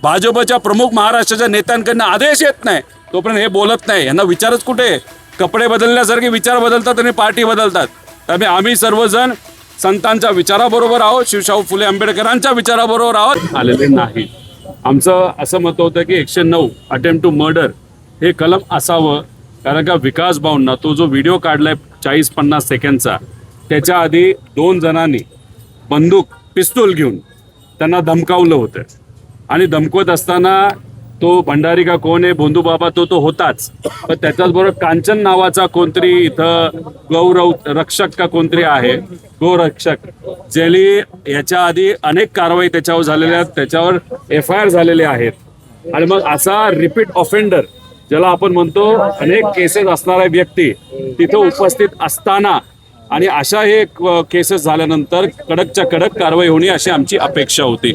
भाजपच्या प्रमुख महाराष्ट्राच्या नेत्यांकडनं आदेश येत नाही तोपर्यंत हे बोलत नाही। यांना विचारच कुठे? कपडे बदलण्यासारखे विचार बदलतात आणि पार्टी बदलतात। त्यामुळे आम्ही सर्वजण संतांच्या विचाराबरोबर आहोत, शिवशाहू फुले आंबेडकरांच्या विचाराबरोबर आहोत आलेले नाही। आमचं असं मत होतं की 109 अटेम्प्ट टू मर्डर हे कलम असावं, कारण का विकास भाऊंना तो जो व्हिडिओ काढलाय 40-50 सेकंडचा, त्याच्या आधी 2 जणांनी बंदूक पिस्तूल घेऊन त्यांना धमकावलं होतं आणि धमकवत असताना तो भंडारी का कोण आहे भोंदू बाबा तो होताच, पण त्याच्याच बरोबर कांचन नावाचा कोणतरी इथं गौरव रक्षक का कोणतरी आहे, गोरक्षक, ज्याने याच्या आधी अनेक कारवाई त्याच्यावर झालेल्या आहेत, त्याच्यावर FIR झालेले आहेत। आणि मग असा रिपीट ऑफेंडर ज्याला आपण म्हणतो, अनेक केसेस असणारा व्यक्ती तिथं उपस्थित असताना आणि अशा हे केसेस झाल्यानंतर कडकच्या कडक कारवाई होणे अशी आमची अपेक्षा होती।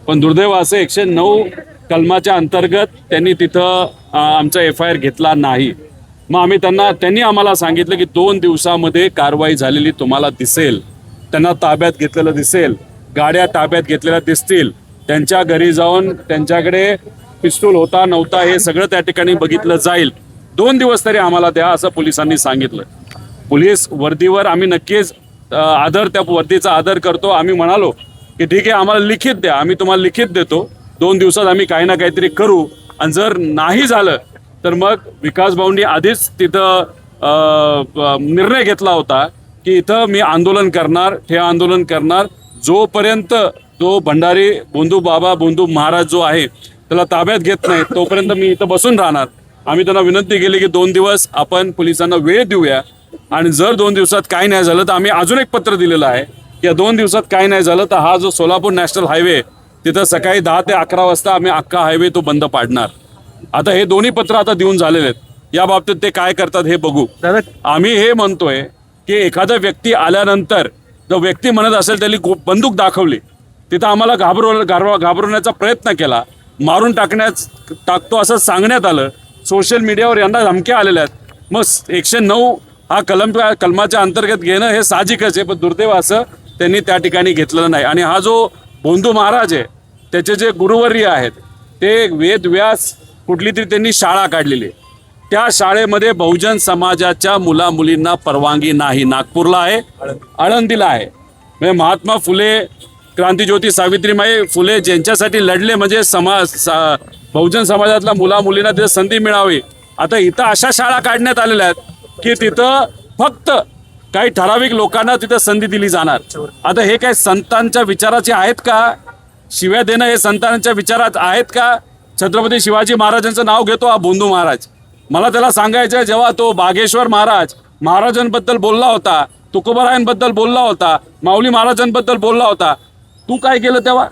पण दुर्दैव असं 109 कलमाच्या अंतर्गत त्यांनी तिथं आमचा FIR घेतला नाही। मग त्यांनी आम्हाला सांगितलं की 2 दिवसामध्ये कारवाई झालेली तुम्हाला दिसेल, त्यांना ताब्यात घेतलेलं दिसेल, गाड्या ताब्यात घेतलेल्या दिसतील, त्यांच्या घरी जाऊन त्यांच्याकडे पिस्तूल होता नव्हता हे सगळं त्या ठिकाणी बघितलं जाईल। 2 दिवस तरी आम्हाला द्या असं पोलिसांनी सांगितलं। पोलीस वर्दीवर आम्ही नक्कीच त्या वर्दीचा आदर करतो। आम्ही म्हणालो की ठीक आहे, आम्हाला लिखित द्या, आम्ही तुम्हाला लिखित देतो, 2 दिवसात आम्ही काही ना काहीतरी करू। आणि जर नाही झालं तर मग विकास भाऊंनी आधीच तिथं निर्णय घेतला होता की इथं मी आंदोलन करणार, हे आंदोलन करणार जोपर्यंत तो भंडारी भोंदू महाराज जो आहे त्याला ताब्यात घेत नाही तोपर्यंत मी इथं बसून राहणार। आम्ही त्यांना विनंती केली की 2 दिवस आपण पोलिसांना वेळ देऊया, आणि जर 2 दिवसात काही नाही झालं तर आम्ही अजून एक पत्र दिलेलं आहे की 2 दिवसात काही नाही झालं तर हा जो सोलापूर नॅशनल हायवे तिथं सकाळी 10 ते 11 वाजता आम्ही अख्खा हायवे तो बंद पाडणार। आता हे दोन्ही पत्र आता देऊन झालेले आहेत, या बाबतीत ते काय करतात हे बघू। आम्ही हे म्हणतोय की एखादा व्यक्ती आल्यानंतर जो व्यक्ती म्हणत असेल त्यांनी बंदूक दाखवली, तिथं आम्हाला घाबरवण्याचा प्रयत्न केला, मारून टाकतो असं सांगण्यात आलं, सोशल मीडियावर यांना धमक्या आलेल्या आहेत। मग 109 हा कलमाच्या अंतर्गत घेणं हे साहजिकच आहे, पण दुर्दैव असं त्यांनी त्या ठिकाणी घेतलेलं नाही। आणि हा जो भोंदू महाराज आहे त्याचे जे गुरुवर्य आहेत ते वेद व्यास कुठली तरी त्यांनी शाळा काढलेली, त्या शाळेमध्ये बहुजन समाजाच्या मुलींना परवानगी नाही। नागपूरला आहे, आळंदीला आहे। म्हणजे महात्मा फुले, क्रांतिज्योती सावित्रीबाई फुले ज्यांच्यासाठी लढले, म्हणजे बहुजन समाजातल्या मुलींना तिथे संधी मिळावी, आता इथं अशा शाळा काढण्यात आलेल्या आहेत की तिथं फक्त काही ठराविक लोकांना तिथं संधी दिली जाणार। आता हे काय संतांच्या विचाराचे आहेत का? शिव्या देणं हे संतांच्या विचारात आहेत का? छत्रपती शिवाजी महाराजांचं नाव घेतो हा भोंदू महाराज, मला त्याला सांगायचं जेव्हा तो बागेश्वर महाराजांबद्दल बोलला होता, तुकोबारायांबद्दल बोलला होता, माऊली महाराजांबद्दल बोलला होता, तू काय केलं तेव्हा?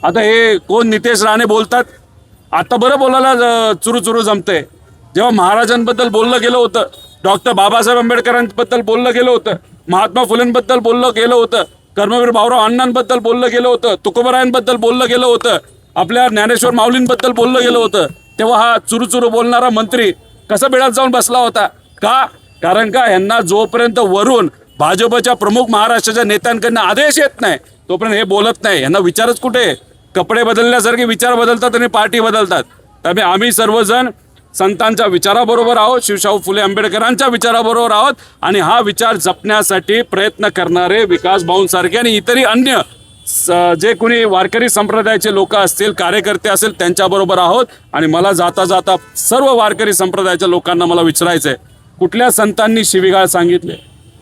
आता हे कोण नितेश राणे बोलतात, आता बरं बोलायला चुरू जमतंय। जेव्हा महाराजांबद्दल बोललं गेलं होतं, डॉक्टर बाबासाहेब आंबेडकरांबद्दल बोललं गेलं होतं, महात्मा फुलेंबद्दल बोललं गेलं होतं, कर्मवीर भाऊराव अण्णांबद्दल बोललं गेलं होतं, तुकोबारायांबद्दल बोललं गेलं होतं, आपल्या ज्ञानेश्वर माऊलींबद्दल बोललं गेलं होतं, तेव्हा हा चुरू बोलणारा मंत्री कसा बिळात जाऊन बसला होता का? कारण का यांना जोपर्यंत वरून भाजपच्या प्रमुख महाराष्ट्राच्या नेत्यांकडनं आदेश येत नाही तोपर्यंत हे बोलत नाही। यांना विचारच कुठे? कपडे बदलण्यासारखे विचार बदलतात आणि पार्टी बदलतात। त्यामुळे आम्ही सर्वजण संतांच्या विचाराबरोबर आहोत, शिवशाहू फुले आंबेडकरांच्या विचाराबरोबर आहोत, आणि हा विचार जपण्यासाठी प्रयत्न करणारे विकास भाऊंसारखे आणि इतरही अन्य जे कोणी वारकरी संप्रदायाचे लोक असतील, कार्यकर्ते असेल, त्यांच्याबरोबर आहोत। आणि मला जाता जाता सर्व वारकरी संप्रदायाच्या लोकांना मला विचारायचं आहे, कुठल्या संतांनी शिवीगाळ सांगितले?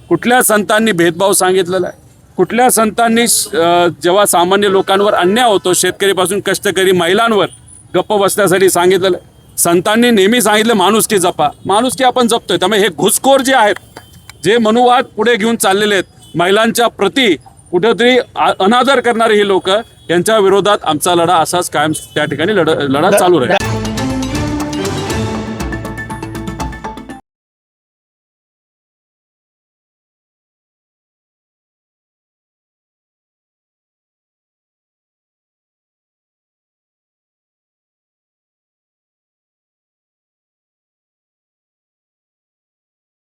कुठल्या संतांनी भेदभाव सांगितलेला आहे? कुठल्या संतांनी जेव्हा सामान्य लोकांवर अन्याय होतो, शेतकरीपासून कष्टकरी महिलांवर गप्प बसण्यासाठी सांगितलेलं? संतांनी नेहमी सांगितलं माणुसकी जपा, माणुसकी आपण जपतोय। त्यामुळे हे घुसखोर जे आहेत, जे मनुवाद पुढे घेऊन चाललेले आहेत, महिलांच्या प्रति कुठेतरी अनादर करणारे ही लोक, यांच्या विरोधात आमचा लढा असाच कायम त्या ठिकाणी लढा चालू राहील।